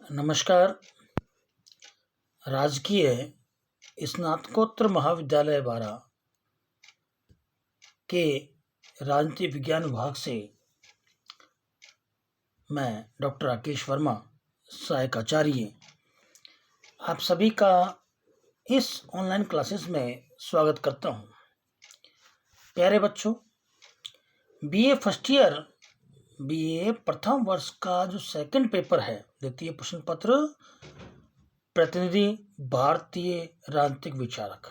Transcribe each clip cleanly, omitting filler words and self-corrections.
नमस्कार। राजकीय स्नातकोत्तर महाविद्यालय बारा के राजनीति विज्ञान विभाग से मैं डॉक्टर राकेश वर्मा, सहायक आचार्य, आप सभी का इस ऑनलाइन क्लासेस में स्वागत करता हूं। प्यारे बच्चों, बीए फर्स्ट ईयर बीए प्रथम वर्ष का जो सेकंड पेपर है, द्वितीय प्रश्न पत्र प्रतिनिधि भारतीय राजनीतिक विचारक,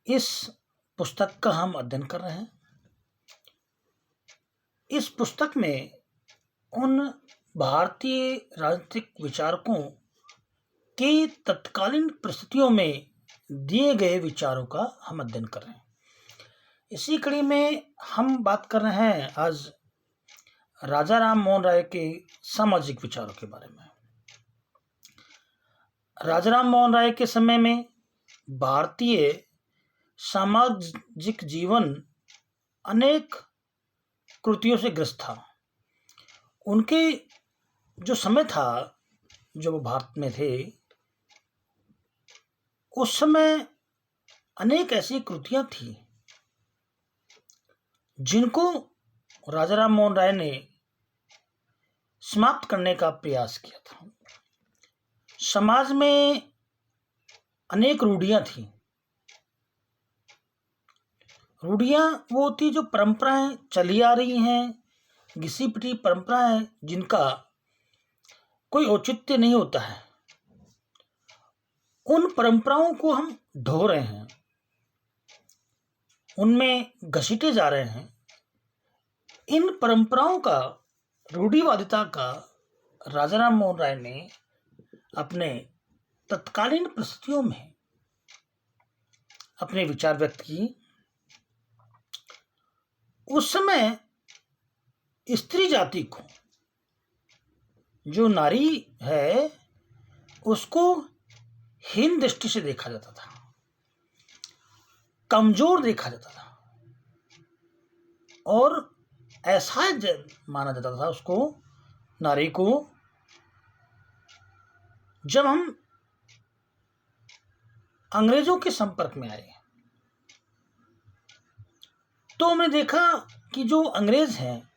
इस पुस्तक का हम अध्ययन कर रहे हैं। इस पुस्तक में उन भारतीय राजनीतिक विचारकों के तत्कालीन परिस्थितियों में दिए गए विचारों का हम अध्ययन कर रहे हैं। इसी कड़ी में हम बात कर रहे हैं आज राजा राम मोहन राय के सामाजिक विचारों के बारे में। राजा राम मोहन राय के समय में भारतीय सामाजिक जीवन अनेक कृतियों से ग्रस्त था। उनके जो समय था, जो वो भारत में थे, उस समय अनेक ऐसी कृतियां थी जिनको राजा राम मोहन राय ने समाप्त करने का प्रयास किया था। समाज में अनेक रूढ़ियां थी। रूढ़ियां वो होती जो परंपराएं चली आ रही हैं, घिसी पिटी परंपराएं जिनका कोई औचित्य नहीं होता है, उन परंपराओं को हम ढो रहे हैं, उनमें घसीटे जा रहे हैं। इन परंपराओं का, रूढ़िवादिता का राजा राम मोहन राय ने अपने तत्कालीन परिस्थितियों में अपने विचार व्यक्त किए। उस समय स्त्री जाति को, जो नारी है, उसको हीन दृष्टि से देखा जाता था, कमजोर देखा जाता था और ऐसा माना जाता था उसको, नारी को। जब हम अंग्रेजों के संपर्क में आए तो हमने देखा कि जो अंग्रेज हैं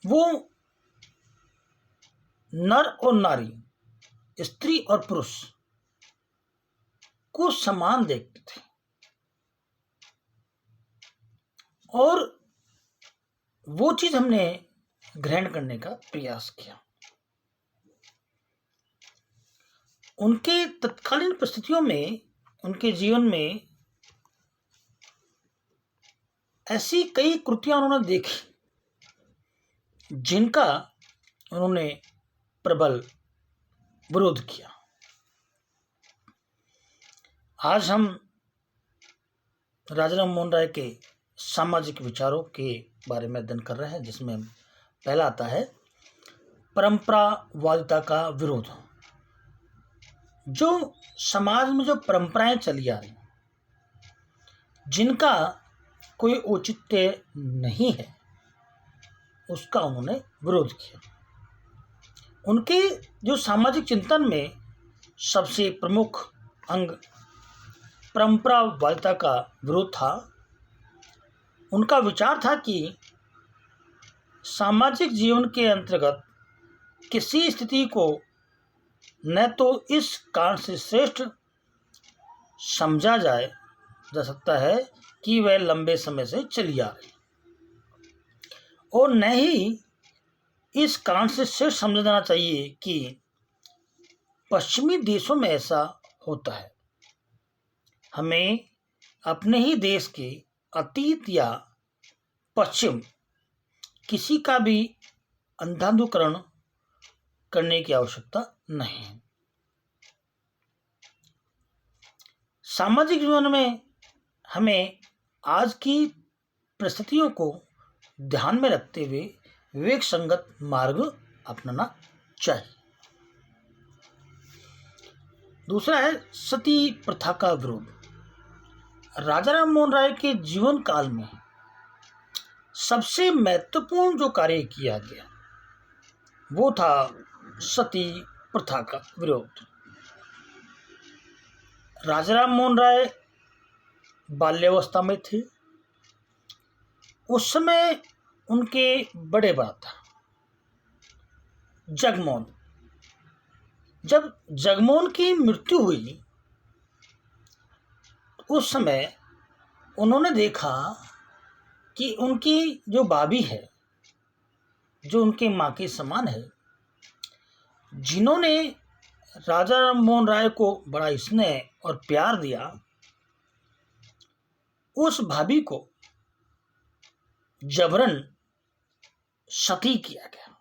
वो नर और नारी, स्त्री और पुरुष को समान देखते थे और वो चीज हमने ग्रहण करने का प्रयास किया। उनके तत्कालीन परिस्थितियों में, उनके जीवन में ऐसी कई कृतियां उन्होंने देखी जिनका उन्होंने प्रबल विरोध किया। आज हम राजा राम मोहन राय के सामाजिक विचारों के बारे में अध्ययन कर रहे हैं, जिसमें पहला आता है परंपरावादिता का विरोध। जो समाज में जो परंपराएं चली आ रही, जिनका कोई औचित्य नहीं है, उसका उन्होंने विरोध किया। उनके जो सामाजिक चिंतन में सबसे प्रमुख अंग परंपरावादिता का विरोध था। उनका विचार था कि सामाजिक जीवन के अंतर्गत किसी स्थिति को न तो इस कारण से श्रेष्ठ समझा जा सकता है कि वह लंबे समय से चली आ रही, और न ही इस कारण से श्रेष्ठ समझा जाना चाहिए कि पश्चिमी देशों में ऐसा होता है। हमें अपने ही देश के अतीत या पश्चिम किसी का भी अंधानुकरण करने की आवश्यकता नहीं है। सामाजिक जीवन में हमें आज की परिस्थितियों को ध्यान में रखते हुए विवेक संगत मार्ग अपनाना चाहिए। दूसरा है सती प्रथा का विरोध। राजा राम मोहन राय के जीवन काल में सबसे महत्वपूर्ण जो कार्य किया गया वो था सती प्रथा का विरोध। राजा राम मोहन राय बाल्यावस्था में थे। उस समय उनके बड़े भ्राता जगमोहन, जब जगमोहन की मृत्यु हुई उस समय उन्होंने देखा कि उनकी जो भाभी है, जो उनके माँ के समान है, जिन्होंने राजा राम मोहन राय को बड़ा स्नेह और प्यार दिया, उस भाभी को जबरन सती किया गया।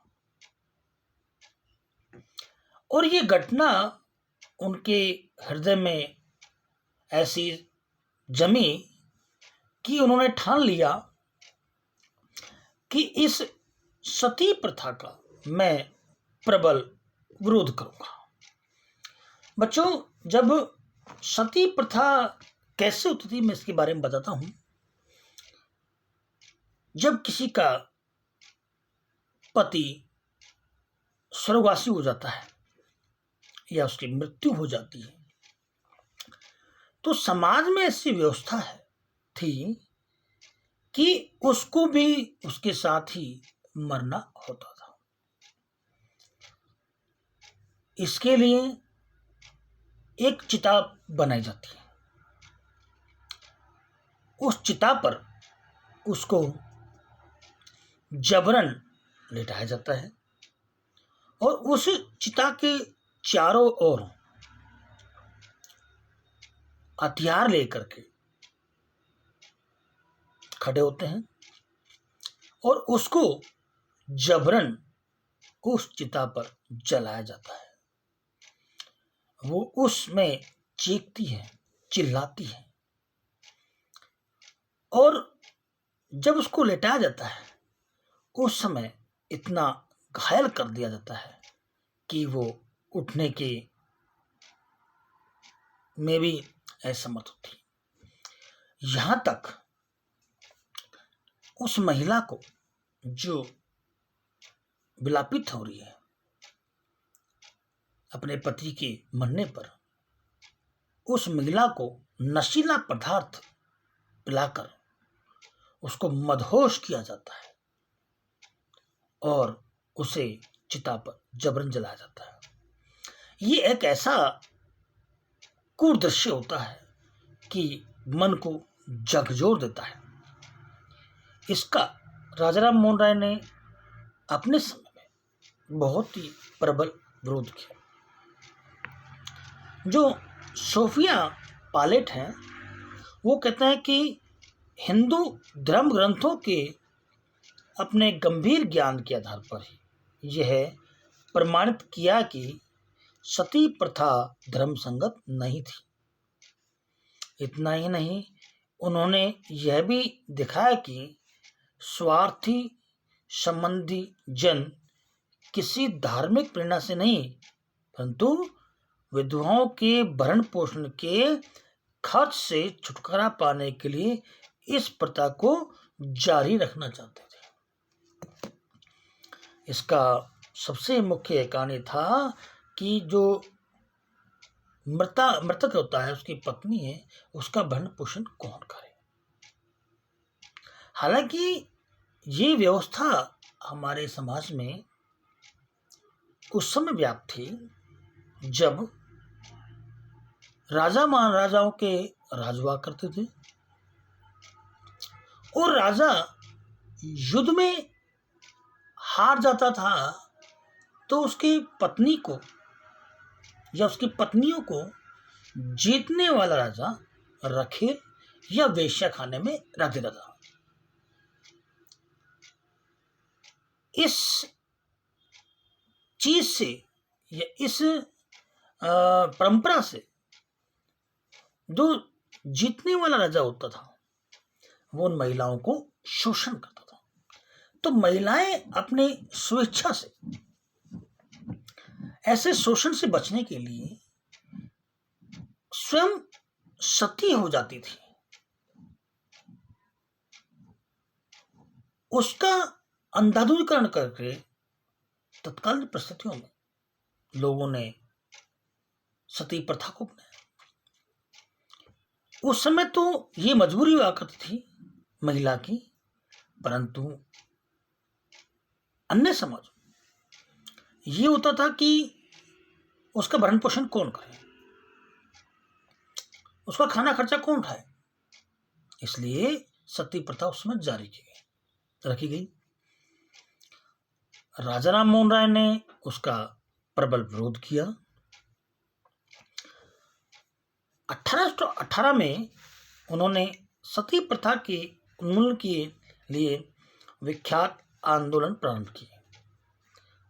और ये घटना उनके हृदय में ऐसी जमी कि उन्होंने ठान लिया कि इस सती प्रथा का मैं प्रबल विरोध करूंगा। बच्चों, जब सती प्रथा कैसे होती थी मैं इसके बारे में बताता हूं। जब किसी का पति स्वर्गवासी हो जाता है या उसकी मृत्यु हो जाती है तो समाज में ऐसी व्यवस्था थी कि उसको भी उसके साथ ही मरना होता था। इसके लिए एक चिता बनाई जाती है। उस चिता पर उसको जबरन लेटाया जाता है और उस चिता के चारों ओर हथियार लेकर के खड़े होते हैं और उसको जबरन उस चिता पर जलाया जाता है। वो उसमें चीखती है, चिल्लाती है और जब उसको लेटाया जाता है उस समय इतना घायल कर दिया जाता है कि वो उठने के में भी असमर्थ होती। यहां तक उस महिला को जो विलापित हो रही है अपने पति के मरने पर, उस महिला को नशीला पदार्थ पिलाकर उसको मदहोश किया जाता है और उसे चिता पर जबरन जलाया जाता है। ये एक ऐसा क्रूर दृश्य होता है कि मन को झकझोर देता है। इसका राजा राम मोहन राय ने अपने समय में बहुत ही प्रबल विरोध किया। जो सोफिया पायलट हैं वो कहते हैं कि हिंदू धर्म ग्रंथों के अपने गंभीर ज्ञान के आधार पर ही यह प्रमाणित किया कि सती प्रथा धर्म संगत नहीं थी। इतना ही नहीं, उन्होंने यह भी दिखाया कि स्वार्थी संबंधी जन किसी धार्मिक प्रेरणा से नहीं परंतु विधवाओं के भरण पोषण के खर्च से छुटकारा पाने के लिए इस प्रथा को जारी रखना चाहते थे। इसका सबसे मुख्य कारण ये था कि जो मृतक होता है, उसकी पत्नी है, उसका भरण पोषण कौन करे। हालांकि ये व्यवस्था हमारे समाज में उस समय व्याप्त थी जब राजा महाराजाओं के राज हुआ करते थे और राजा युद्ध में हार जाता था तो उसकी पत्नी को या उसकी पत्नियों को जीतने वाला राजा रखेल या वेश्या खाने में रख देता था। इस चीज से या इस परंपरा से जो जीतने वाला राजा होता था वो उन महिलाओं को शोषण करता था। तो महिलाएं अपने स्वेच्छा से ऐसे शोषण से बचने के लिए स्वयं सती हो जाती थी। उसका अंधाधुंधीकरण करके तत्कालीन परिस्थितियों में लोगों ने सती प्रथा को अपनाया। उस समय तो ये मजबूरी हुआ करती थी महिला की, परंतु अन्य समाज ये होता था कि उसका भरण पोषण कौन करे, उसका खाना खर्चा कौन उठाए, इसलिए सती प्रथा उस समय जारी रखी गई। राजा राम मोहन राय ने उसका प्रबल विरोध किया। 1818 में उन्होंने सती प्रथा के उन्मूलन के लिए विख्यात आंदोलन प्रारंभ किए।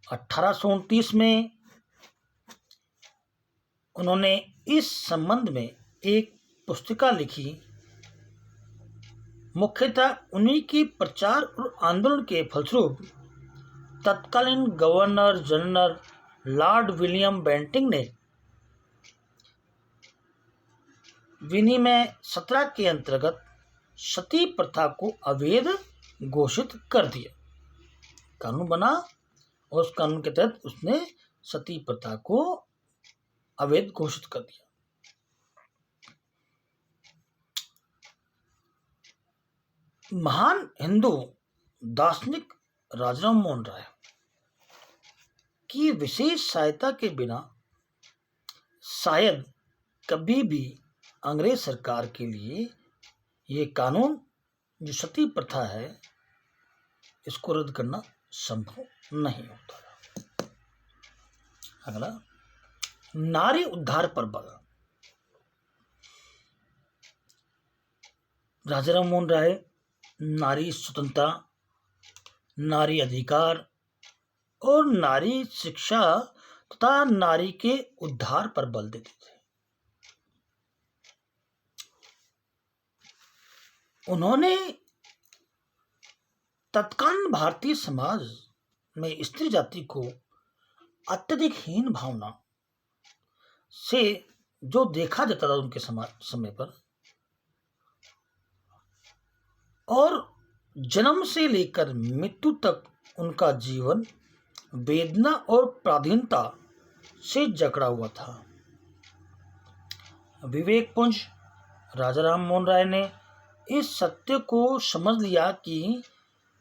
1829 में उन्होंने इस संबंध में एक पुस्तिका लिखी। मुख्यतः उन्हीं की प्रचार और आंदोलन के फलस्वरूप तत्कालीन governor general lord William Bentinck ने विनिमय 17 के अंतर्गत सती प्रथा को अवैध घोषित कर दिया। कानून बना और उस कानून के तहत उसने सती प्रथा को अवैध घोषित कर दिया। महान हिंदू दार्शनिक राजाराम मोहन राय की विशेष सहायता के बिना शायद कभी भी अंग्रेज सरकार के लिए ये कानून जो सती प्रथा है इसको रद्द करना संभव नहीं होता। अगला, नारी उद्धार पर बल। राजाराम मोहन राय नारी स्वतंत्रता, नारी अधिकार और नारी शिक्षा तथा नारी के उद्धार पर बल देते थे। उन्होंने तत्कालीन भारतीय समाज में स्त्री जाति को अत्यधिक हीन भावना से जो देखा जाता था उनके समय पर, और जन्म से लेकर मृत्यु तक उनका जीवन वेदना और पराधीनता से जकड़ा हुआ था। विवेकपुंज राजाराम मोहन राय ने इस सत्य को समझ लिया कि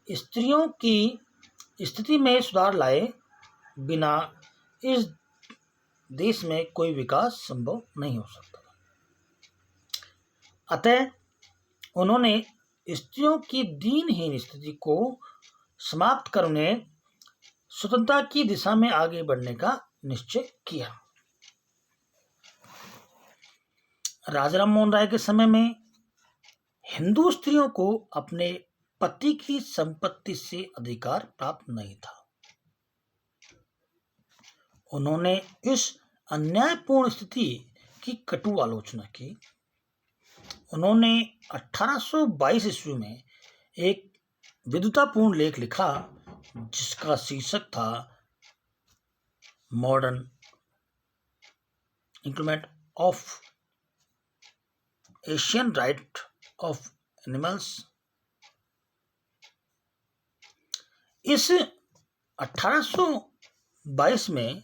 स्त्रियों की स्थिति में सुधार लाए बिना इस देश में कोई विकास संभव नहीं हो सकता। अतः उन्होंने स्त्रियों की दीनहीन स्थिति को समाप्त कर उन्हें स्वतंत्रता की दिशा में आगे बढ़ने का निश्चय किया। राजाराम मोहन राय के समय में हिंदू स्त्रियों को अपने पति की संपत्ति से अधिकार प्राप्त नहीं था। उन्होंने इस अन्यायपूर्ण स्थिति की कटु आलोचना की। उन्होंने 1822 ईस्वी में एक विद्वतापूर्ण लेख लिखा जिसका शीर्षक था मॉडर्न इंक्लूमेंट of Asian right of animals. इस 1822 में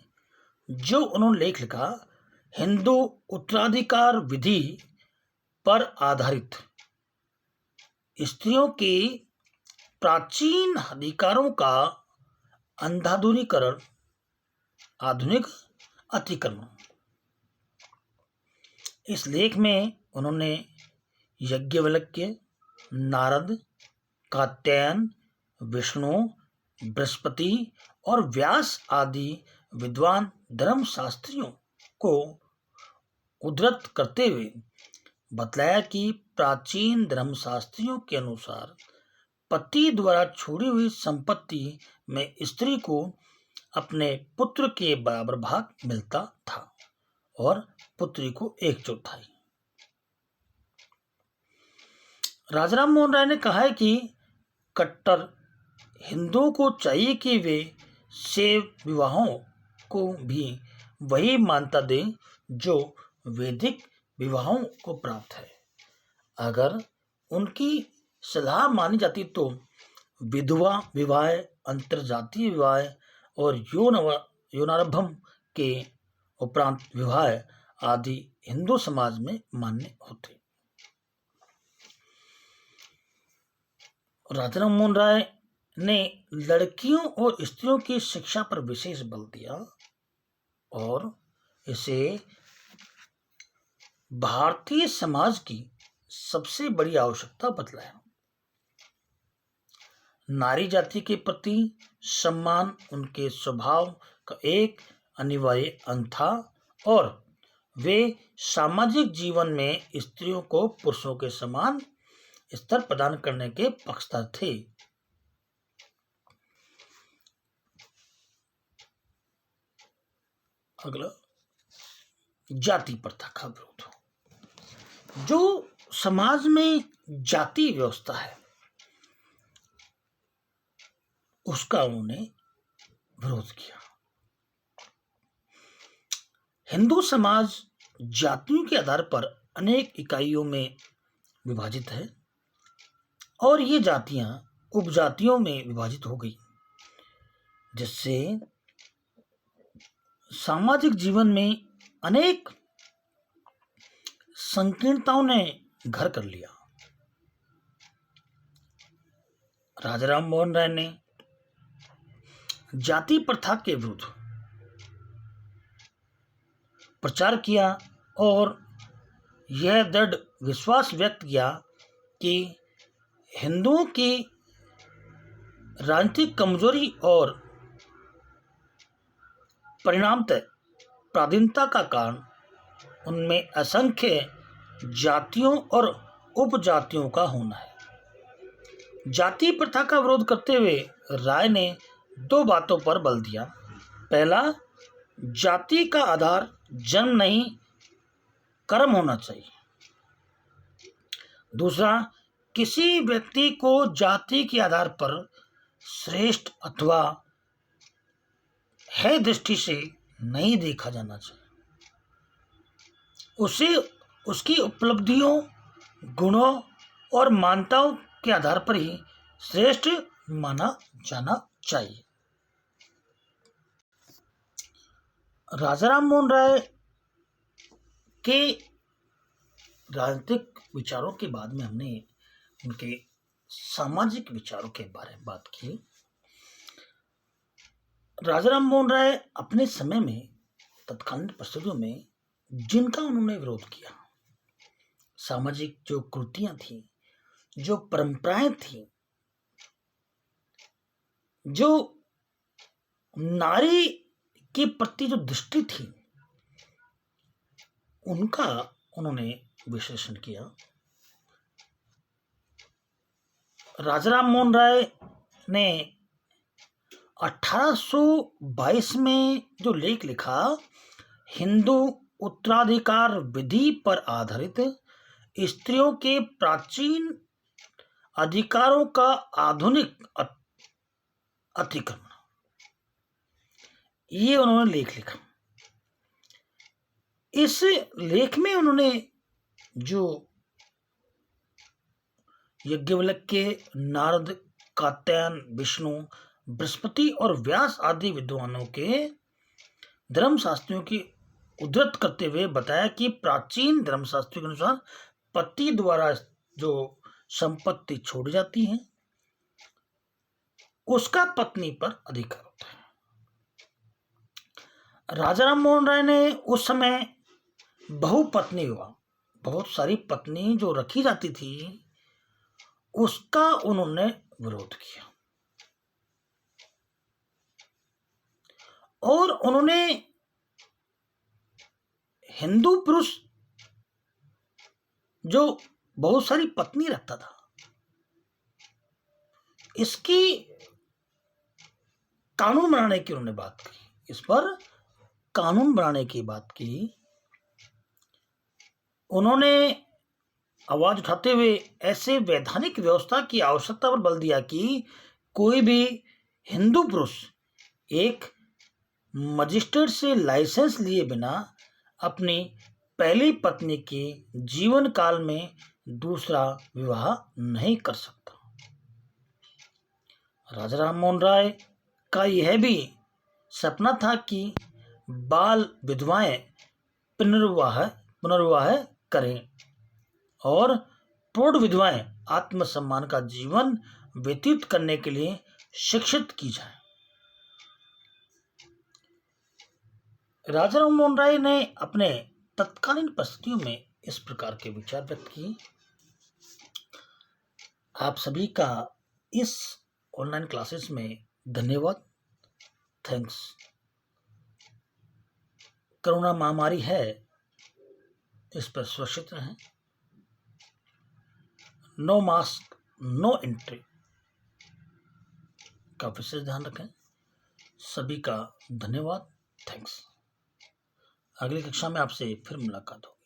जो उन्होंने लेख लिखा, हिंदू उत्तराधिकार विधि पर आधारित स्त्रियों के प्राचीन अधिकारों का अंधाधुनीकरण, आधुनिक अतिक्रमण। इस लेख में उन्होंने यज्ञवल्क्य, नारद, कात्यायन, विष्णु, बृहस्पति और व्यास आदि विद्वान धर्मशास्त्रियों को उद्धृत करते हुए बतलाया कि प्राचीन धर्मशास्त्रियों के अनुसार पति द्वारा छोड़ी हुई संपत्ति में स्त्री को अपने पुत्र के बराबर भाग मिलता था और पुत्री को 1/4। राजाराम मोहन राय ने कहा है कि कट्टर हिंदुओं को चाहिए कि वे शैव विवाहों को भी वही मान्यता दें जो वैदिक विवाहों को प्राप्त है। अगर उनकी सलाह मानी जाती तो विधवा विवाह, अंतर्जातीय विवाह और यौनारंभम के उपरांत विवाह आदि हिंदू समाज में मान्य होते। राजा राम मोहन राय ने लड़कियों और स्त्रियों की शिक्षा पर विशेष बल दिया और इसे भारतीय समाज की सबसे बड़ी आवश्यकता बतलाया। नारी जाति के प्रति सम्मान उनके स्वभाव का एक अनिवार्य अंग था और वे सामाजिक जीवन में स्त्रियों को पुरुषों के समान स्तर प्रदान करने के पक्षधर थे। अगला, जाति प्रथा का विरोध। जो समाज में जाति व्यवस्था है उसका उन्होंने विरोध किया। हिंदू समाज जातियों के आधार पर अनेक इकाइयों में विभाजित है और ये जातियां उपजातियों में विभाजित हो गई, जिससे सामाजिक जीवन में अनेक संकीर्णताओं ने घर कर लिया। राजा राम मोहन राय ने जाति प्रथा के विरुद्ध प्रचार किया और यह दृढ़ विश्वास व्यक्त किया कि हिंदुओं की राजनीतिक कमजोरी और परिणामतः पराधीनता का कारण उनमें असंख्य जातियों और उपजातियों का होना है। जाति प्रथा का विरोध करते हुए राय ने दो बातों पर बल दिया। पहला, जाति का आधार जन्म नहीं कर्म होना चाहिए। दूसरा, किसी व्यक्ति को जाति के आधार पर श्रेष्ठ अथवा है दृष्टि से नहीं देखा जाना चाहिए। उसे उसकी उपलब्धियों, गुणों और मान्यताओं के आधार पर ही श्रेष्ठ माना जाना चाहिए। राजा राम मोहन राय के राजनीतिक विचारों के बाद में हमने उनके सामाजिक विचारों के बारे में बात की। राजा राम मोहन राय अपने समय में तत्कालीन परिस्थितियों में जिनका उन्होंने विरोध किया, सामाजिक जो कुरीतियां थी, जो परंपराएं थी, जो नारी के प्रति जो दृष्टि थी, उनका उन्होंने विश्लेषण किया। राजा राम मोहन राय ने 1822 में जो लेख लिखा, हिंदू उत्तराधिकार विधि पर आधारित स्त्रियों के प्राचीन अधिकारों का आधुनिक अतिक्रमण, ये उन्होंने लेख लिखा। इस लेख में उन्होंने जो याज्ञवल्क्य, नारद, कात्यायन, विष्णु, बृहस्पति और व्यास आदि विद्वानों के धर्मशास्त्रियों की उद्धृत करते हुए बताया कि प्राचीन धर्मशास्त्रों के अनुसार पति द्वारा जो संपत्ति छोड़ी जाती है उसका पत्नी पर अधिकार होता है। राजा राम मोहन राय ने उस समय बहुपत्नी विवाह, बहुत सारी पत्नी जो रखी जाती थी, उसका उन्होंने विरोध किया और उन्होंने हिंदू पुरुष जो बहुत सारी पत्नी रखता था, इसकी कानून बनाने की उन्होंने बात की। इस पर कानून बनाने की बात की। उन्होंने आवाज उठाते हुए ऐसे वैधानिक व्यवस्था की आवश्यकता पर बल दिया कि कोई भी हिंदू पुरुष एक मजिस्ट्रेट से लाइसेंस लिए बिना अपनी पहली पत्नी के जीवन काल में दूसरा विवाह नहीं कर सकता। राजा राम मोहन राय का यह भी सपना था कि बाल विधवाएं पुनर्विवाह करें और प्रौढ़ विधवाएं आत्मसम्मान का जीवन व्यतीत करने के लिए शिक्षित की जाए। राजा राम मोहन राय ने अपने तत्कालीन परिस्थितियों में इस प्रकार के विचार व्यक्त किए। आप सभी का इस ऑनलाइन क्लासेस में धन्यवाद। थैंक्स। कोरोना महामारी है, इस पर सुरक्षित रहें। नो मास्क नो एंट्री का विशेष ध्यान रखें। सभी का धन्यवाद। थैंक्स। अगली कक्षा में आपसे फिर मुलाकात हो।